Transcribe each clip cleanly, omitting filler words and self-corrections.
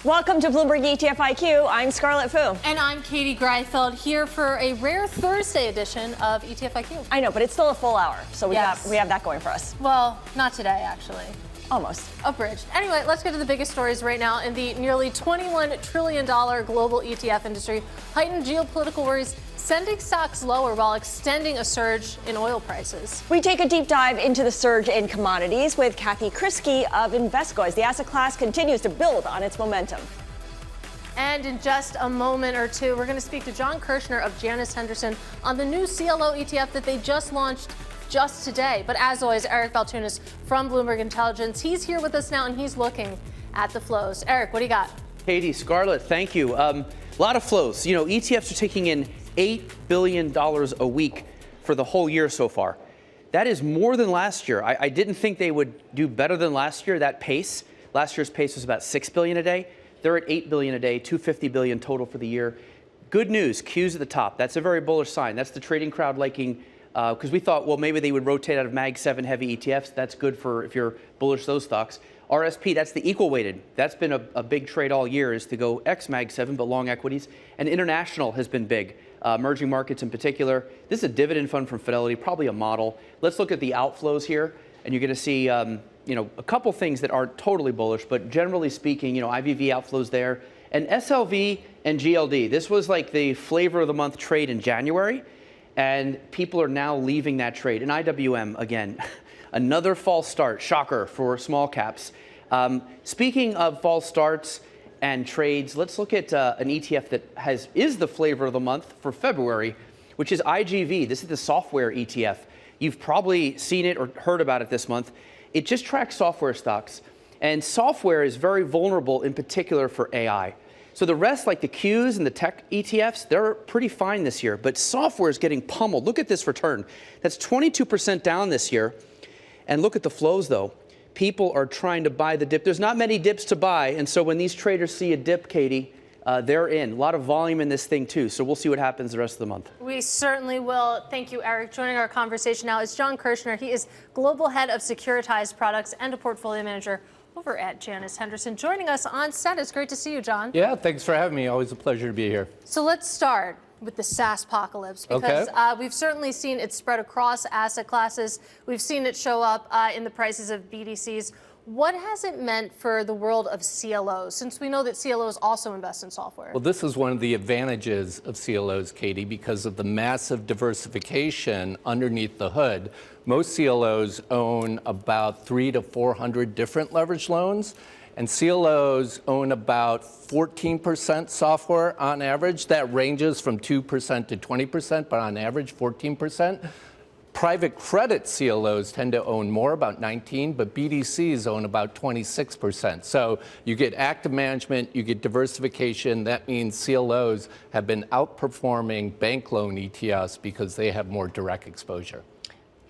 Welcome to Bloomberg ETF IQ. I'm Scarlett Fu. And I'm Katie Greifeld, here for a rare Thursday edition of ETF IQ. I know, but it's still a full hour, so we have that going for us. Well, not today, actually. Almost. Abridged. Anyway, let's get to the biggest stories right now in the nearly $21 trillion global ETF industry. Heightened geopolitical worries sending stocks lower while extending a surge in oil prices. We take a deep dive into the surge in commodities with Kriskey of Invesco as the asset class continues to build on its momentum. And in just a moment or two, we're going to speak to John Kerschner of Janus Henderson on the new CLO ETF that they just launched just today. But as always, Eric Baltunis from Bloomberg Intelligence. He's here with us now, and he's looking at the flows. Eric, what do you got? Katie, Scarlett, thank you. A lot of flows. You know, ETFs are taking in $8 billion a week for the whole year so far. That is more than last year. I didn't think they would do better than last year, that pace. Last year's pace was about $6 billion a day. They're at $8 billion a day, $250 billion total for the year. Good news, Q's at the top. That's a very bullish sign. That's the trading crowd liking, because we thought, well, maybe they would rotate out of Mag 7 heavy ETFs. That's good for if you're bullish those stocks. RSP, that's the equal weighted. That's been a big trade all year, is to go ex Mag 7, but long equities. And international has been big. Emerging markets in particular. This is a dividend fund from Fidelity, probably a model. Let's look at the outflows here, and you're going to see you know, a couple things that aren't totally bullish, but generally speaking, you know, IVV outflows there. And SLV and GLD, this was like the flavor of the month trade in January, and people are now leaving that trade. And IWM, again, another false start, shocker for small caps. Speaking of false starts and trades, let's look at an ETF that is the flavor of the month for February, which is IGV. This is the software ETF. You've probably seen it or heard about it this month. It just tracks software stocks, and software is very vulnerable, in particular for AI. So the rest, like the Qs and the tech ETFs, they're pretty fine this year, but software is getting pummeled. Look at this return. That's 22% down this year, and look at the flows, though. People are trying to buy the dip. There's not many dips to buy, and so when these traders see a dip, Katie, they're in. A lot of volume in this thing, too, so we'll see what happens the rest of the month. We certainly will. Thank you, Eric. Joining our conversation now is John Kerschner. He is Global Head of Securitized Products and a Portfolio Manager over at Janus Henderson. Joining us on set. It's great to see you, John. Yeah, thanks for having me. Always a pleasure to be here. So let's start with the SaaS-pocalypse, because we've certainly seen it spread across asset classes. We've seen it show up in the prices of BDCs. What has it meant for the world of CLOs, since we know that CLOs also invest in software? Well, this is one of the advantages of CLOs, Katie, because of the massive diversification underneath the hood. Most CLOs own about 300 to 400 different leveraged loans, and CLOs own about 14% software on average. That ranges from 2% to 20%, but on average, 14%. Private credit CLOs tend to own more, about 19, but BDCs own about 26%. So you get active management, you get diversification. That means CLOs have been outperforming bank loan ETFs because they have more direct exposure.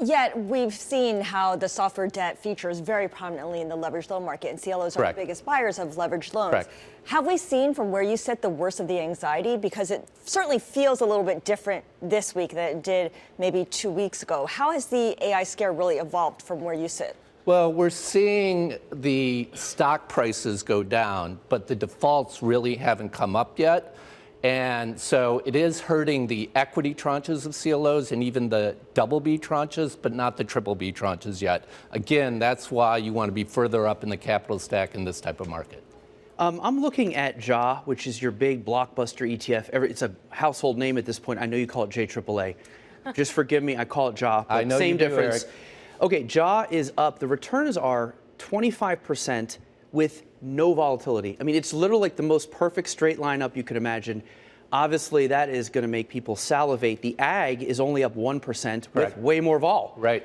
Yet we've seen how the software debt features very prominently in the leveraged loan market, and CLOs are the biggest buyers of leveraged loans. Correct. Have we seen from where you sit the worst of the anxiety? Because it certainly feels a little bit different this week than it did maybe 2 weeks ago. How has the AI scare really evolved from where you sit? Well, we're seeing the stock prices go down, but the defaults really haven't come up yet. And so it is hurting the equity tranches of CLOs and even the BB tranches, but not the BBB tranches yet. Again, that's why you want to be further up in the capital stack in this type of market. I'm looking at JAAA, which is your big blockbuster ETF. It's a household name at this point. I know you call it JAAA. Just forgive me, I call it JAAA. I know same you do, difference. Eric. Okay, JAAA is up. The returns are 25% with no volatility. I mean, it's literally like the most perfect straight line up you could imagine. Obviously, that is going to make people salivate. The ag is only up 1% with way more vol. Right.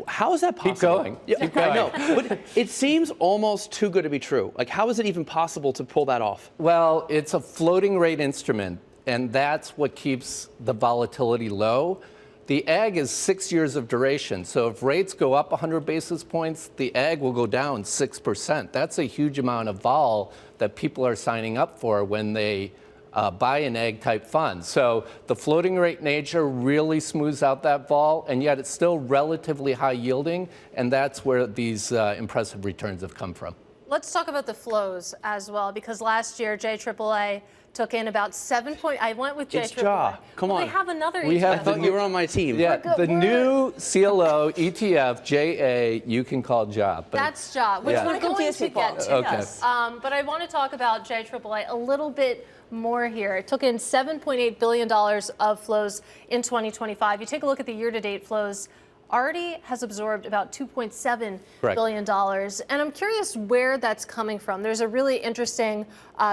How is that possible? Keep going. Yeah, Keep going. I know, but it seems almost too good to be true. Like, how is it even possible to pull that off? Well, it's a floating rate instrument, and that's what keeps the volatility low. The ag is 6 years of duration. So if rates go up 100 basis points, the ag will go down 6%. That's a huge amount of vol that people are signing up for when they buy an ag type fund. So the floating rate nature really smooths out that vol, and yet it's still relatively high yielding, and that's where these impressive returns have come from. Let's talk about the flows as well, because last year JAAA took in about 7 point. I went with JAAA. It's JAAA. Come on. They have another. We ETF. have I thought you were on my team. Yeah, the new CLO ETF JAAA you can call JAAA. That's JAAA, which Yeah. we're going to get to. Okay. Yes. But I want to talk about JAAA a little bit more here. It took in $7.8 billion of flows in 2025. You take a look at the year-to-date flows, already has absorbed about $2.7 billion. And I'm curious where that's coming from. There's a really interesting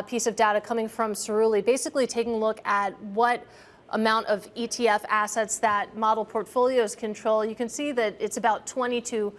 piece of data coming from Cerulli, basically taking a look at what amount of ETF assets that model portfolios control. You can see that it's about 22%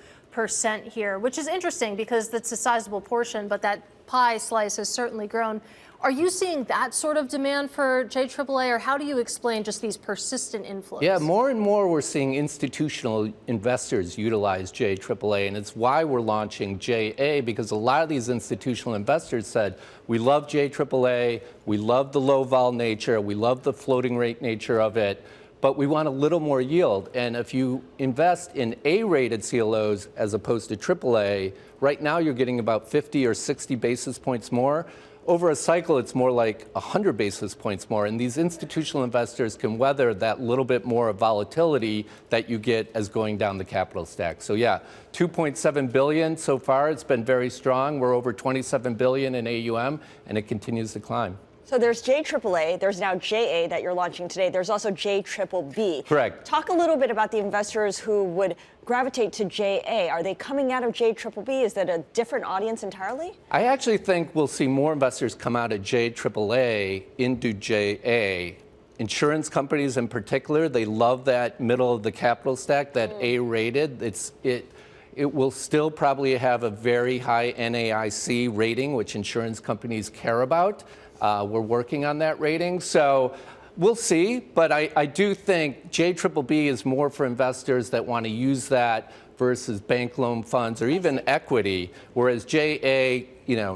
here, which is interesting because that's a sizable portion, but that pie slice has certainly grown. Are you seeing that sort of demand for JAAA, or how do you explain just these persistent inflows? Yeah, more and more we're seeing institutional investors utilize JAAA, and it's why we're launching JAAA, because a lot of these institutional investors said, we love JAAA, we love the low vol nature, we love the floating rate nature of it, but we want a little more yield. And if you invest in A-rated CLOs as opposed to AAA, right now you're getting about 50 or 60 basis points more. Over a cycle, it's more like 100 basis points more, and these institutional investors can weather that little bit more volatility that you get as going down the capital stack. So yeah, $2.7 billion so far. It's been very strong. We're over $27 billion in AUM, and it continues to climb. So there's JAAA, there's now JAAA that you're launching today. There's also JAAB. Correct. Talk a little bit about the investors who would gravitate to JAAA. Are they coming out of JAAB? Is that a different audience entirely? I actually think we'll see more investors come out of JAAA into JAA. Insurance companies in particular, they love that middle of the capital stack, that A-rated. It will still probably have a very high NAIC rating, which insurance companies care about. We're working on that rating. So we'll see, but I do think JAAB is more for investors that want to use that versus bank loan funds or even equity, whereas JAA,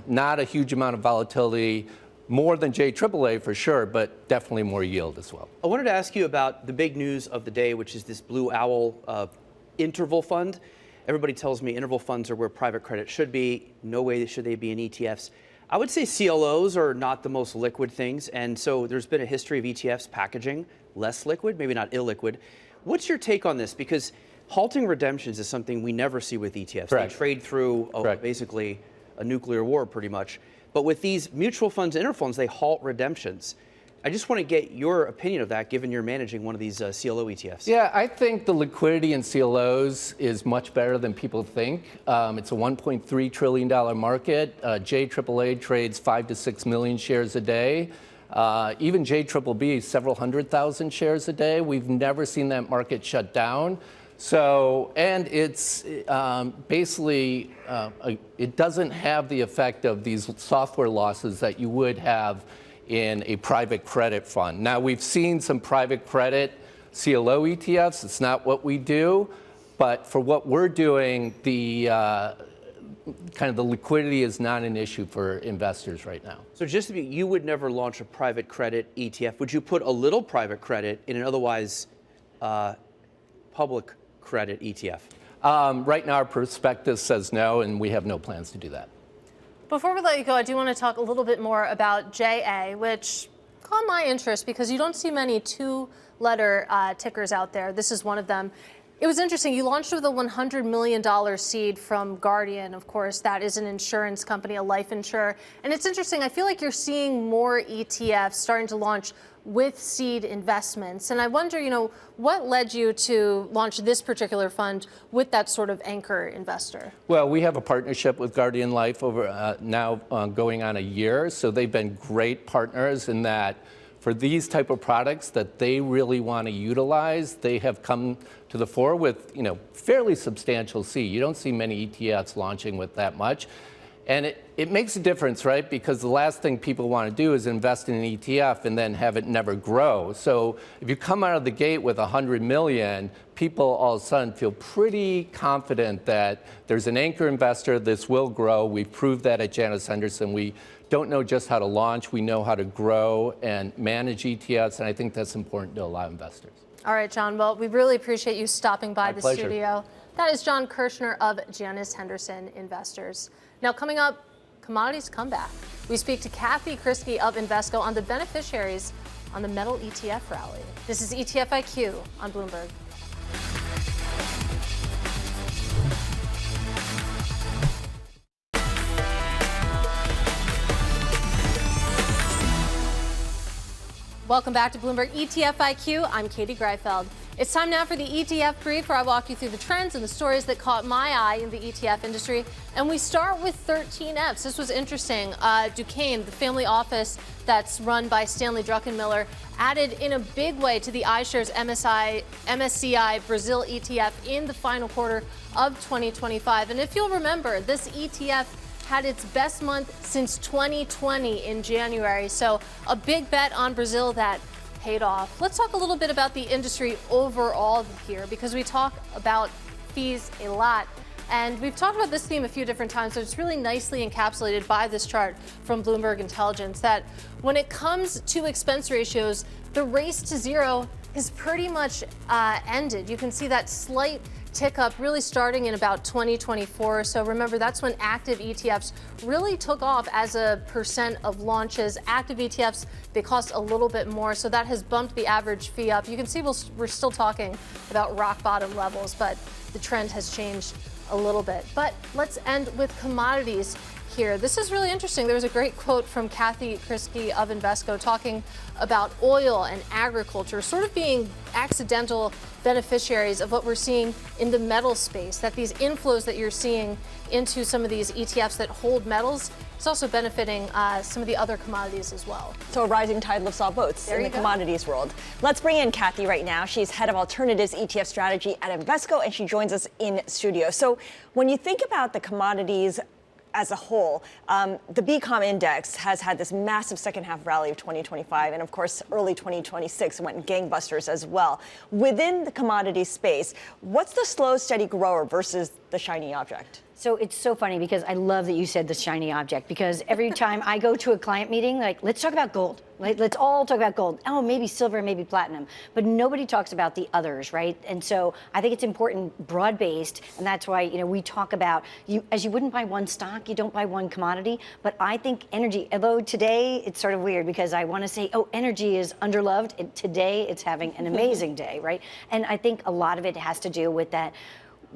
not a huge amount of volatility, more than JAAA for sure, but definitely more yield as well. I wanted to ask you about the big news of the day, which is this Blue Owl interval fund. Everybody tells me interval funds are where private credit should be. No way should they be in ETFs. I would say CLOs are not the most liquid things, and so there's been a history of ETFs packaging less liquid, maybe not illiquid. What's your take on this? Because halting redemptions is something we never see with ETFs. Correct. They trade through basically a nuclear war pretty much. But with these mutual funds and interval funds, they halt redemptions. I just want to get your opinion of that, given you're managing one of these CLO ETFs. Yeah, I think the liquidity in CLOs is much better than people think. It's a $1.3 trillion market. JAAA trades 5 to 6 million shares a day. Even JAAB, several 100,000 shares a day. We've never seen that market shut down. So, and it's basically, it doesn't have the effect of these software losses that you would have in a private credit fund. Now, we've seen some private credit CLO ETFs. It's not what we do, but for what we're doing, the kind of the liquidity is not an issue for investors right now. So just to be, you would never launch a private credit ETF. Would you put a little private credit in an otherwise public credit ETF? Right now, our prospectus says no, and we have no plans to do that. Before we let you go, I do want to talk a little bit more about JAAA, which caught my interest because you don't see many two-letter tickers out there. This is one of them. It was interesting. You launched with a $100 million seed from Guardian. Of course, that is an insurance company, a life insurer. And it's interesting. I feel like you're seeing more ETFs starting to launch with seed investments. And I wonder, what led you to launch this particular fund with that sort of anchor investor? Well, we have a partnership with Guardian Life over now going on a year. So they've been great partners in that for these type of products that they really want to utilize, they have come to the fore with, fairly substantial seed. You don't see many ETFs launching with that much. And it makes a difference, right? Because the last thing people want to do is invest in an ETF and then have it never grow. So if you come out of the gate with 100 million, people all of a sudden feel pretty confident that there's an anchor investor, this will grow. We've proved that at Janus Henderson. We don't know just how to launch, we know how to grow and manage ETFs, and I think that's important to a lot of investors. All right, John, well, we really appreciate you stopping by the pleasure. studio. That is John Kerschner of Janus Henderson Investors. Now, coming up, commodities comeback. We speak to Kriskey of Invesco on the beneficiaries on the metal ETF rally. This is ETF IQ on Bloomberg. Welcome back to Bloomberg ETF IQ. I'm Katie Greifeld. It's time now for the ETF brief, where I walk you through the trends and the stories that caught my eye in the ETF industry. And we start with 13Fs. This was interesting. Duquesne, the family office that's run by Stanley Druckenmiller, added in a big way to the iShares MSCI Brazil ETF in the final quarter of 2025. And if you'll remember, this ETF had its best month since 2020 in January. So a big bet on Brazil that paid off. Let's talk a little bit about the industry overall here, because we talk about fees a lot. And we've talked about this theme a few different times, so it's really nicely encapsulated by this chart from Bloomberg Intelligence, that when it comes to expense ratios, the race to zero is pretty much ended. You can see that slight tick up really starting in about 2024. So remember, that's when active ETFs really took off as a percent of launches. Active ETFs, they cost a little bit more, so that has bumped the average fee up. You can see we're still talking about rock bottom levels, but the trend has changed a little bit. But let's end with commodities here. This is really interesting. There was a great quote from Kriskey of Invesco talking about oil and agriculture sort of being accidental beneficiaries of what we're seeing in the metal space, that these inflows that you're seeing into some of these ETFs that hold metals is also benefiting some of the other commodities as well. So a rising tide lifts all boats in the commodities world. Let's bring in Kathy right now. She's head of alternatives ETF strategy at Invesco, and she joins us in studio. So when you think about the commodities as a whole, the BCOM index has had this massive second half rally of 2025, and of course early 2026 went gangbusters as well. Within the commodity space, what's the slow, steady grower versus the shiny object? So it's so funny, because I love that you said the shiny object, because every time I go to a client meeting, like, let's talk about gold. Let's all talk about gold. Oh, maybe silver, maybe platinum. But nobody talks about the others, right? And so I think it's important, broad-based, and that's why, we talk about, as you wouldn't buy one stock, you don't buy one commodity. But I think energy, although today it's sort of weird, because I want to say, oh, energy is underloved. Today it's having an amazing day, right? And I think a lot of it has to do with that.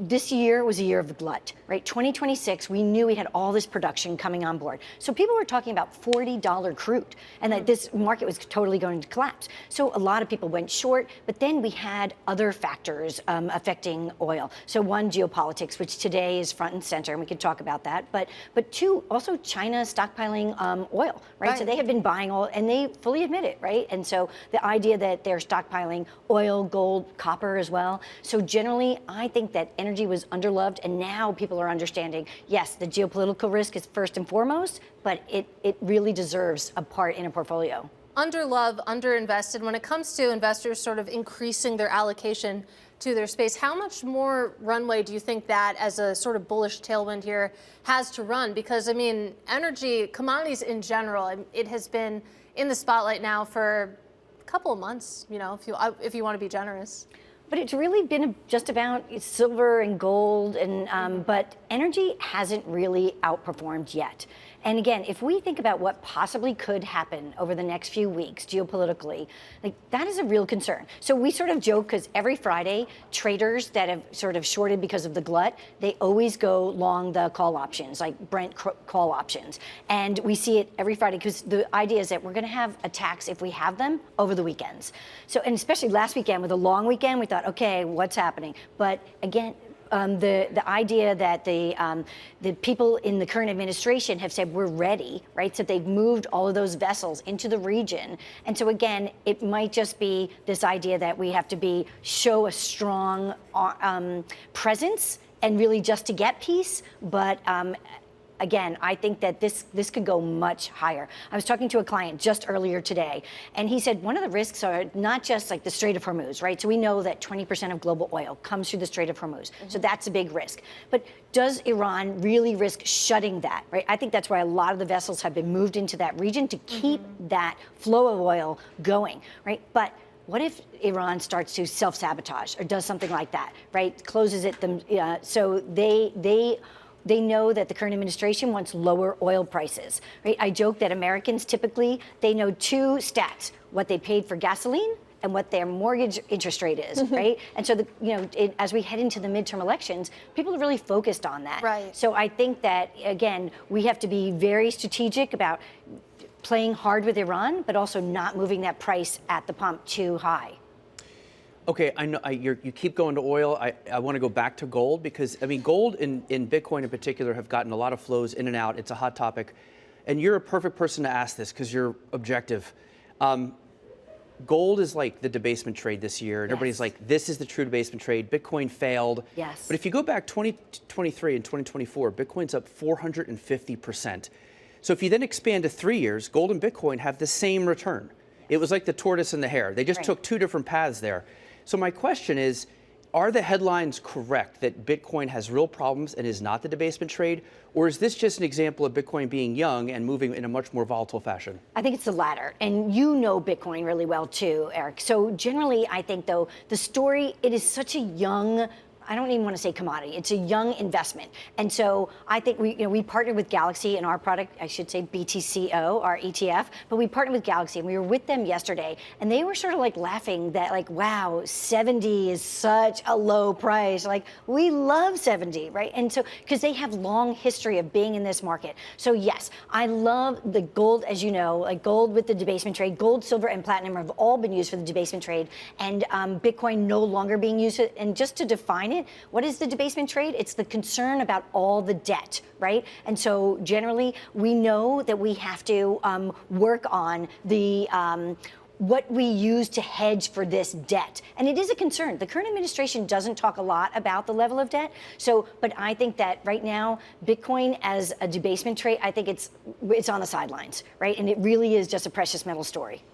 This year was a year of the glut, right? 2026, we knew we had all this production coming on board. So people were talking about $40 crude, and that this market was totally going to collapse. So a lot of people went short, but then we had other factors affecting oil. So one, geopolitics, which today is front and center, and we could talk about that. But two, also China stockpiling oil, right? So they have been buying oil, and they fully admit it, right? And so the idea that they're stockpiling oil, gold, copper as well. So generally, I think that energy was underloved, and now people are understanding, yes, the geopolitical risk is first and foremost, but it really deserves a part in a portfolio. Underloved, underinvested. When it comes to investors sort of increasing their allocation to their space, how much more runway do you think that, as a sort of bullish tailwind here, has to run? Because, I mean, energy, commodities in general, it has been in the spotlight now for a couple of months, if you want to be generous. But it's really been just about silver and gold, and but energy hasn't really outperformed yet. And again, if we think about what possibly could happen over the next few weeks geopolitically, that is a real concern. So we sort of joke, because every Friday, traders that have sort of shorted because of the glut, they always go long the call options, like Brent call options. And we see it every Friday, because the idea is that we're going to have attacks, if we have them, over the weekends. So, and especially last weekend with a long weekend, we thought, okay, what's happening? But again, the idea that the people in the current administration have said we're ready, right? So they've moved all of those vessels into the region, and so again, it might just be this idea that we have to show a strong presence and really just to get peace, but. Again, I think that this could go much higher. I was talking to a client just earlier today, and he said one of the risks are not just like the Strait of Hormuz, right? So we know that 20% of global oil comes through the Strait of Hormuz. So that's a big risk. But does Iran really risk shutting that, right? I think that's why a lot of the vessels have been moved into that region to keep that flow of oil going, right? But what if Iran starts to self-sabotage or does something like that, right? Closes it, so they they know that the current administration wants lower oil prices, right? I joke that Americans typically, they know two stats, what they paid for gasoline and what their mortgage interest rate is, right? And so, as we head into the midterm elections, people are really focused on that. Right. So I think that, again, we have to be very strategic about playing hard with Iran, but also not moving that price at the pump too high. Okay, I know you keep going to oil. I want to go back to gold because, I mean, gold and Bitcoin in particular have gotten a lot of flows in and out. It's a hot topic. And you're a perfect person to ask this because you're objective. Gold is like the debasement trade this year, and everybody's like, this is the true debasement trade. Bitcoin failed. Yes. But if you go back 2023 and 2024, Bitcoin's up 450%. So if you then expand to 3 years, gold and Bitcoin have the same return. It was like the tortoise and the hare. They just took two different paths there. So my question is, are the headlines correct that Bitcoin has real problems and is not the debasement trade? Or is this just an example of Bitcoin being young and moving in a much more volatile fashion? I think it's the latter. And you know Bitcoin really well too, Eric. So generally, I think, though, the story, it is such a young, I don't even want to say commodity. It's a young investment. And so I think we partnered with Galaxy in our product, I should say BTCO, our ETF, but we partnered with Galaxy and we were with them yesterday and they were sort of like laughing that like, wow, 70 is such a low price. Like we love 70, right? And so, because they have long history of being in this market. So yes, I love the gold, as you know, like gold with the debasement trade, gold, silver, and platinum have all been used for the debasement trade and Bitcoin no longer being used. And just to define it, what is the debasement trade? It's the concern about all the debt, right? And so generally, we know that we have to work on the what we use to hedge for this debt. And it is a concern. The current administration doesn't talk a lot about the level of debt. So, but I think that right now, Bitcoin as a debasement trade, I think it's on the sidelines, right? And it really is just a precious metal story.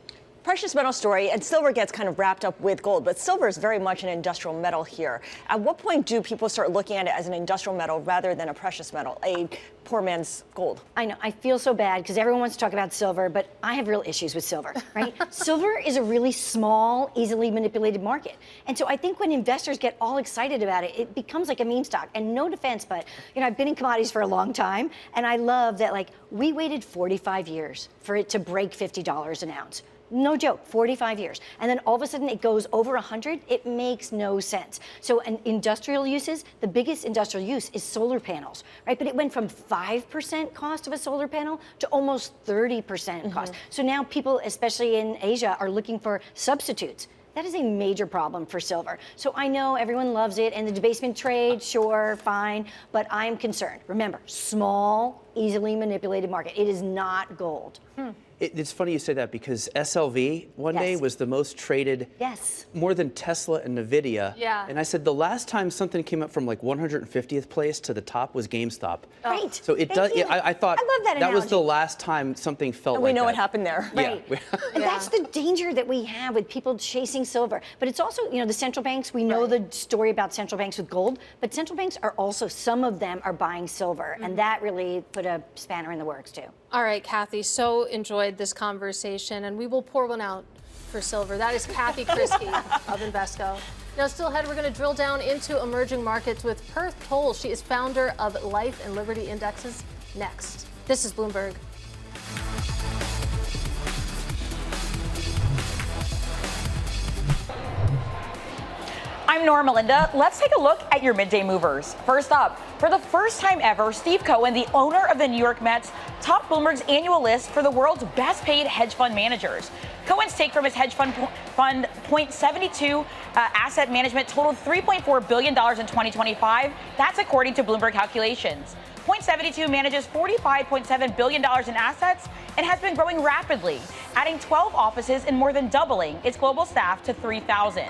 Precious metal story, and silver gets kind of wrapped up with gold, but silver is very much an industrial metal here. At what point do people start looking at it as an industrial metal rather than a precious metal, a poor man's gold? I know, I feel so bad because everyone wants to talk about silver, but I have real issues with silver, right? Silver is a really small, easily manipulated market. And so I think when investors get all excited about it, it becomes like a meme stock. And no defense, but I've been in commodities for a long time, and I love that we waited 45 years for it to break $50 an ounce. No joke, 45 years. And then all of a sudden it goes over 100. It makes no sense. So in industrial uses, the biggest industrial use is solar panels, right? But it went from 5% cost of a solar panel to almost 30% cost. So now people, especially in Asia, are looking for substitutes. That is a major problem for silver. So I know everyone loves it and the debasement trade, sure, fine, but I'm concerned. Remember, small, easily manipulated market. It is not gold. It's funny you say that because SLV one day was the most traded, more than Tesla and Nvidia. Yeah. And I said the last time something came up from like 150th place to the top was GameStop. Right. So it does. I thought I love that was the last time something felt like that. We know what happened there. Right. Yeah. And that's the danger that we have with people chasing silver. But it's also, the central banks, we know the story about central banks with gold, but central banks are also, some of them are buying silver. And that really put a spanner in the works too. All right, Kathy, so enjoyed this conversation, and we will pour one out for silver. That is Kathy Kriskey of Invesco. Now, still ahead, we're going to drill down into emerging markets with Perth Tolle. She is founder of Life and Liberty Indexes. Next. This is Bloomberg. I'm Nora Melinda. Let's take a look at your midday movers. First up, for the first time ever, Steve Cohen, the owner of the New York Mets, topped Bloomberg's annual list for the world's best paid hedge fund managers. Cohen's take from his hedge fund .72 asset management totaled $3.4 billion in 2025. That's according to Bloomberg calculations. .72 manages $45.7 billion in assets and has been growing rapidly, adding 12 offices and more than doubling its global staff to 3,000.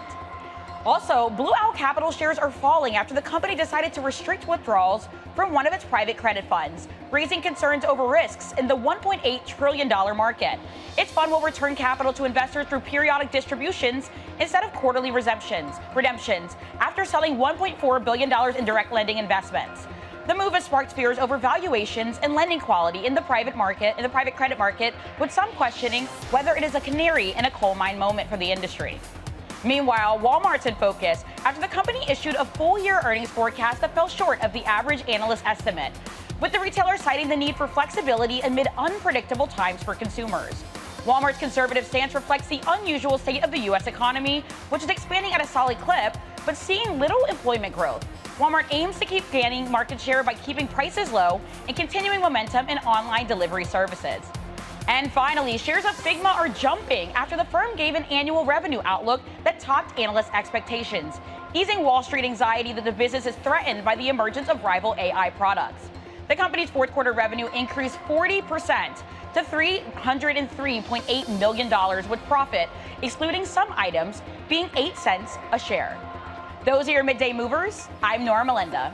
Also, Blue Owl Capital shares are falling after the company decided to restrict withdrawals from one of its private credit funds, raising concerns over risks in the $1.8 trillion market. Its fund will return capital to investors through periodic distributions instead of quarterly redemptions, after selling $1.4 billion in direct lending investments. The move has sparked fears over valuations and lending quality in the private credit market, with some questioning whether it is a canary in a coal mine moment for the industry. Meanwhile, Walmart's in focus after the company issued a full-year earnings forecast that fell short of the average analyst estimate, with the retailer citing the need for flexibility amid unpredictable times for consumers. Walmart's conservative stance reflects the unusual state of the U.S. economy, which is expanding at a solid clip, but seeing little employment growth. Walmart aims to keep gaining market share by keeping prices low and continuing momentum in online delivery services. And finally, shares of Figma are jumping after the firm gave an annual revenue outlook that topped analyst expectations, easing Wall Street anxiety that the business is threatened by the emergence of rival AI products. The company's fourth quarter revenue increased 40% to $303.8 million, with profit, excluding some items, being 8 cents a share. Those are your midday movers. I'm Nora Melinda.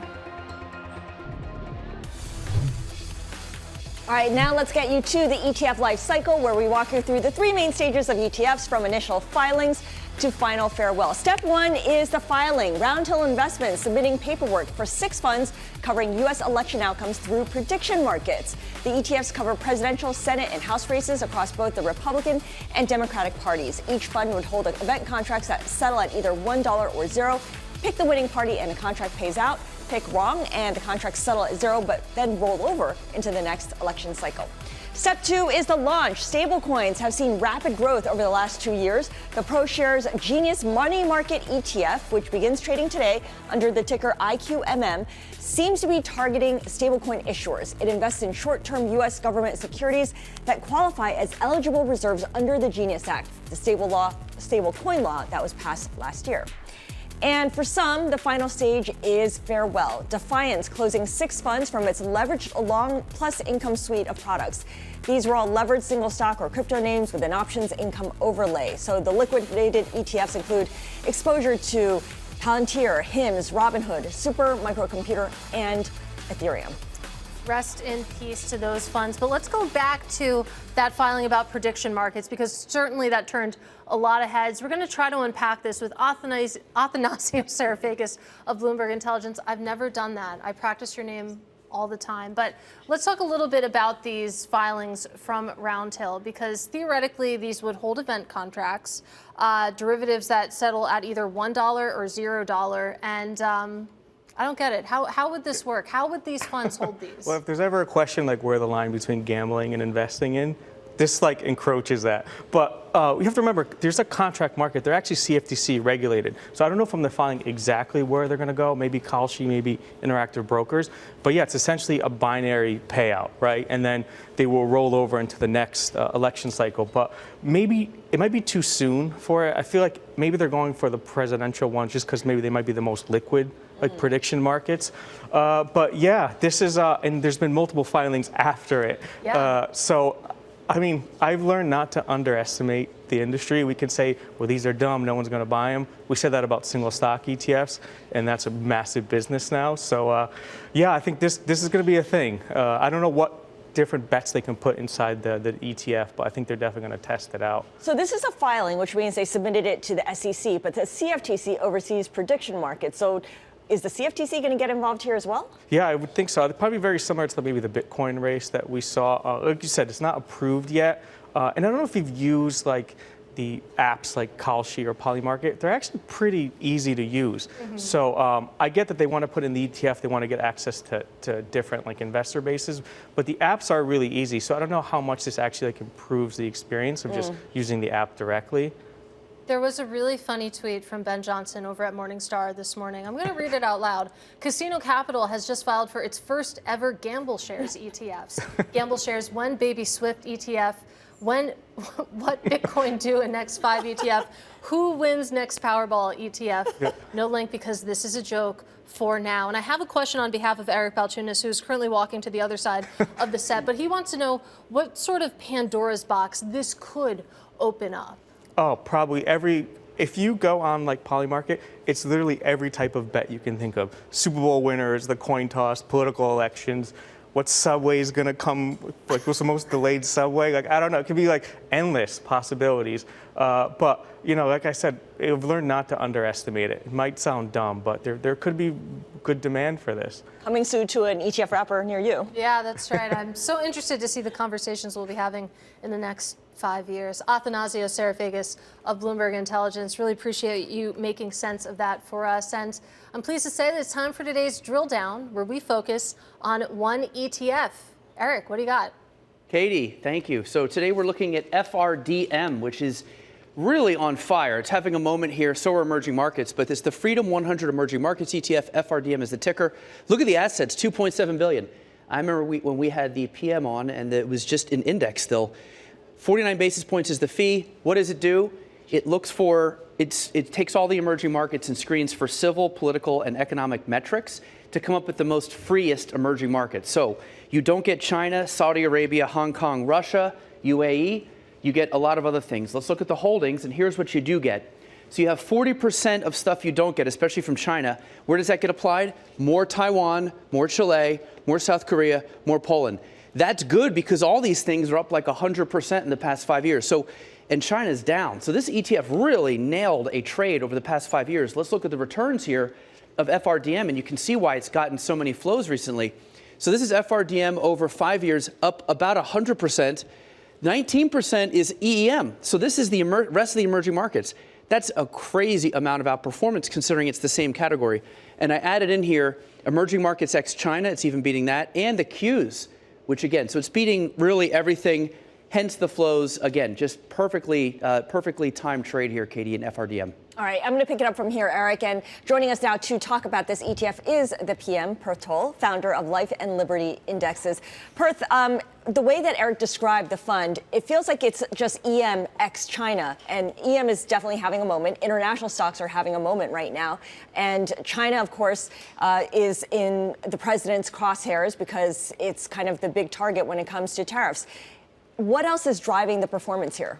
All right, now let's get you to the ETF life cycle, where we walk you through the three main stages of ETFs, from initial filings to final farewell. Step one is the filing. Roundhill Investments submitting paperwork for 6 funds covering U.S. election outcomes through prediction markets. The ETFs cover presidential, Senate, and House races across both the Republican and Democratic parties. Each fund would hold event contracts that settle at either $1 or 0. Pick the winning party and the contract pays out. Pick wrong and the contracts settle at 0, but then roll over into the next election cycle. Step 2 is the launch. Stablecoins have seen rapid growth over the last 2 years. The ProShares Genius Money Market ETF, which begins trading today under the ticker IQMM, seems to be targeting stablecoin issuers. It invests in short-term U.S. government securities that qualify as eligible reserves under the Genius Act, the stablecoin law that was passed last year. And for some, the final stage is farewell. Defiance closing 6 funds from its leveraged long plus income suite of products. These were all leveraged single stock or crypto names with an options income overlay. So the liquidated ETFs include exposure to Palantir, HIMS, Robinhood, Super Microcomputer, and Ethereum. Rest in peace to those funds. But let's go back to that filing about prediction markets, because certainly that turned a lot of heads. We're going to try to unpack this with Athanasios Sarafakis of Bloomberg Intelligence. I've never done that. I practice your name all the time. But let's talk a little bit about these filings from Roundhill, because theoretically these would hold event contracts, derivatives that settle at either $1 or $0. And I don't get it. How would this work? How would these funds hold these? Well, if there's ever a question like where the line between gambling and investing in, this like encroaches that. But you have to remember, there's a contract market. They're actually CFTC regulated. So I don't know if I'm defining exactly where they're going to go. Maybe Kalshi, maybe Interactive Brokers. But yeah, it's essentially a binary payout, right? And then they will roll over into the next election cycle. But maybe it might be too soon for it. I feel like maybe they're going for the presidential one just because maybe they might be the most liquid, like prediction markets. But yeah, this is, and there's been multiple filings after it. Yeah. So, I mean, I've learned not to underestimate the industry. We can say, well, these are dumb, no one's going to buy them. We said that about single stock ETFs, and that's a massive business now. So, yeah, I think this is going to be a thing. I don't know what different bets they can put inside the ETF, but I think they're definitely going to test it out. So this is a filing, which means they submitted it to the SEC, but the CFTC oversees prediction markets. So is the CFTC going to get involved here as well? Yeah, I would think so. They're probably very similar to maybe the Bitcoin race that we saw. Like you said, it's not approved yet. And I don't know if you've used like the apps like Kalshi or Polymarket. They're actually pretty easy to use. Mm-hmm. So I get that they want to put in the ETF, they want to get access to different like investor bases, but the apps are really easy. So I don't know how much this actually like improves the experience of just using the app directly. There was a really funny tweet from Ben Johnson over at Morningstar this morning. I'm going to read it out loud. Casino Capital has just filed for its first ever Gamble Shares ETFs. Gamble Shares When Baby Swift ETF, What Bitcoin Do in Next 5 ETF, Who Wins Next Powerball ETF. No link because this is a joke for now. And I have a question on behalf of Eric Balchunas, who's currently walking to the other side of the set, but he wants to know what sort of Pandora's box this could open up. Oh, probably if you go on like Polymarket, it's literally every type of bet you can think of. Super Bowl winners, the coin toss, political elections, what subway is going to come, like what's the most delayed subway? Like, I don't know, it could be like endless possibilities. But, you know, like I said, I've learned not to underestimate it. It might sound dumb, but there could be good demand for this. Coming soon to an ETF wrapper near you. Yeah, that's right. I'm so interested to see the conversations we'll be having in the next 5 years. Athanasio Sarafigas of Bloomberg Intelligence, really appreciate you making sense of that for us. And I'm pleased to say that it's time for today's drill down, where we focus on one ETF. Eric, what do you got? Katie, thank you. So today we're looking at FRDM, which is really on fire. It's having a moment here, so are emerging markets, but it's the Freedom 100 Emerging Markets ETF. FRDM is the ticker. Look at the assets, $2.7 billion. I remember when we had the PM on, and it was just an index still. 49 basis points is the fee. What does it do? It looks for, it takes all the emerging markets and screens for civil, political, and economic metrics to come up with the most freest emerging markets. So you don't get China, Saudi Arabia, Hong Kong, Russia, UAE. You get a lot of other things. Let's look at the holdings, and here's what you do get. So you have 40% of stuff you don't get, especially from China. Where does that get applied? More Taiwan, more Chile, more South Korea, more Poland. That's good because all these things are up like 100% in the past 5 years. So, and China's down. So this ETF really nailed a trade over the past 5 years. Let's look at the returns here of FRDM, and you can see why it's gotten so many flows recently. So this is FRDM over 5 years, up about 100%. 19% is EEM. So this is the rest of the emerging markets. That's a crazy amount of outperformance considering it's the same category. And I added in here emerging markets ex China. It's even beating that. And the Qs, which again, so it's beating really everything. Hence the flows, again, just perfectly timed trade here, Katie, in FRDM. All right, I'm going to pick it up from here, Eric. And joining us now to talk about this ETF is the PM, Perth Tolle, founder of Life and Liberty Indexes. Perth, the way that Eric described the fund, it feels like it's just EM ex China. And EM is definitely having a moment. International stocks are having a moment right now. And China, of course, is in the president's crosshairs because it's kind of the big target when it comes to tariffs. What else is driving the performance here?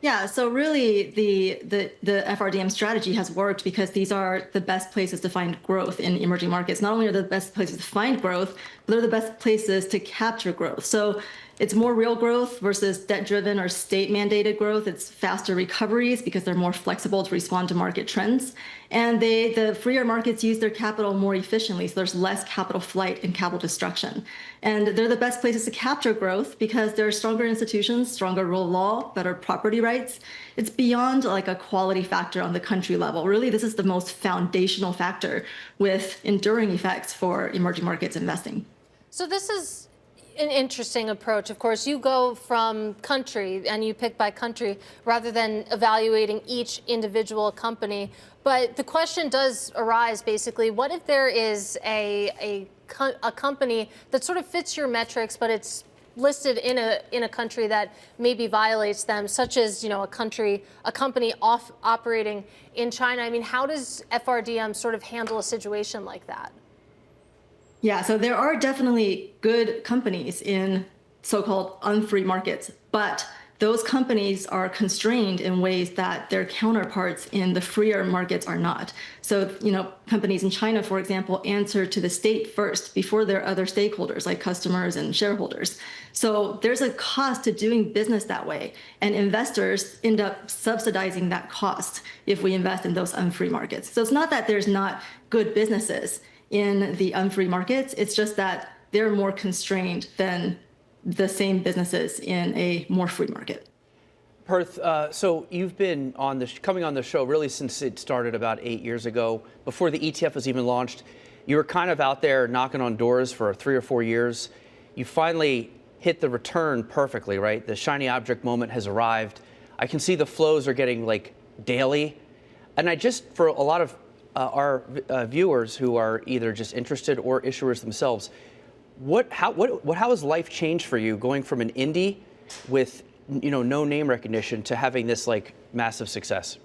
Yeah, so really the FRDM strategy has worked because these are the best places to find growth in emerging markets. Not only are they the best places to find growth, but they're the best places to capture growth. So it's more real growth versus debt-driven or state-mandated growth. It's faster recoveries because they're more flexible to respond to market trends. And the freer markets use their capital more efficiently, so there's less capital flight and capital destruction. And they're the best places to capture growth because there are stronger institutions, stronger rule of law, better property rights. It's beyond like a quality factor on the country level. Really, this is the most foundational factor with enduring effects for emerging markets investing. So this is an interesting approach. Of course, you go from country and you pick by country rather than evaluating each individual company. But the question does arise, basically, what if there is a company that sort of fits your metrics, but it's listed in a country that maybe violates them, such as a company operating in China? I mean, how does FRDM sort of handle a situation like that? Yeah, so there are definitely good companies in so-called unfree markets, but those companies are constrained in ways that their counterparts in the freer markets are not. So, companies in China, for example, answer to the state first before their other stakeholders like customers and shareholders. So there's a cost to doing business that way, and investors end up subsidizing that cost if we invest in those unfree markets. So it's not that there's not good businesses in the unfree markets, it's just that they're more constrained than the same businesses in a more free market. Perth, so you've been coming on the show really since it started about 8 years ago. Before the ETF was even launched, you were kind of out there knocking on doors for 3 or 4 years. You finally hit the return perfectly, right? The shiny object moment has arrived. I can see the flows are getting like daily. And for a lot of our viewers who are either just interested or issuers themselves, how has life changed for you going from an indie with no name recognition to having this like massive success?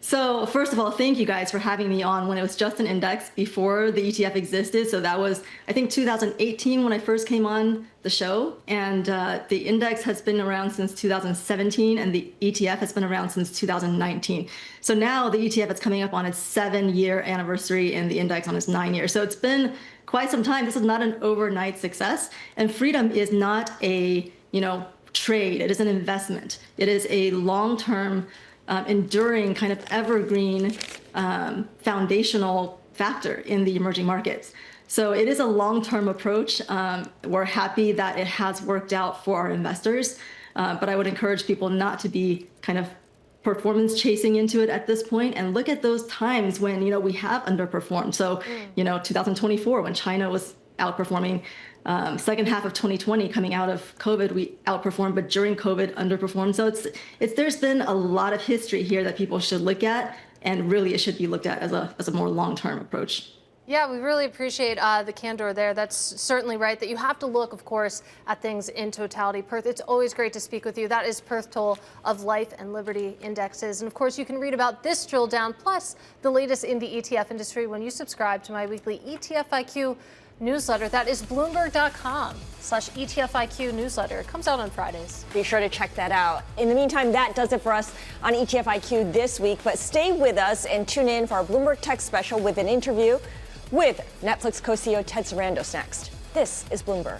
So first of all, thank you guys for having me on when it was just an index before the ETF existed. So that was, I think, 2018 when I first came on the show. And the index has been around since 2017 and the ETF has been around since 2019. So now the ETF is coming up on its 7-year anniversary and the index on its 9 years. So it's been quite some time. This is not an overnight success. And Freedom is not a, trade. It is an investment. It is a long-term, enduring, kind of evergreen, foundational factor in the emerging markets. So it is a long-term approach. We're happy that it has worked out for our investors, but I would encourage people not to be kind of performance chasing into it at this point, and look at those times when, we have underperformed. So, 2024, when China was outperforming, second half of 2020 coming out of COVID, we outperformed, but during COVID underperformed. So there's been a lot of history here that people should look at, and really it should be looked at as a more long-term approach. Yeah, we really appreciate the candor there. That's certainly right, that you have to look, of course, at things in totality. Perth, it's always great to speak with you. That is Perth Tolle of Life and Liberty Indexes. And of course, you can read about this drill down, plus the latest in the ETF industry, when you subscribe to my weekly ETF IQ newsletter. That is Bloomberg.com/ETF IQ newsletter. It comes out on Fridays. Be sure to check that out. In the meantime, that does it for us on ETF IQ this week. But stay with us and tune in for our Bloomberg Tech special with an interview with Netflix co-CEO Ted Sarandos next. This is Bloomberg.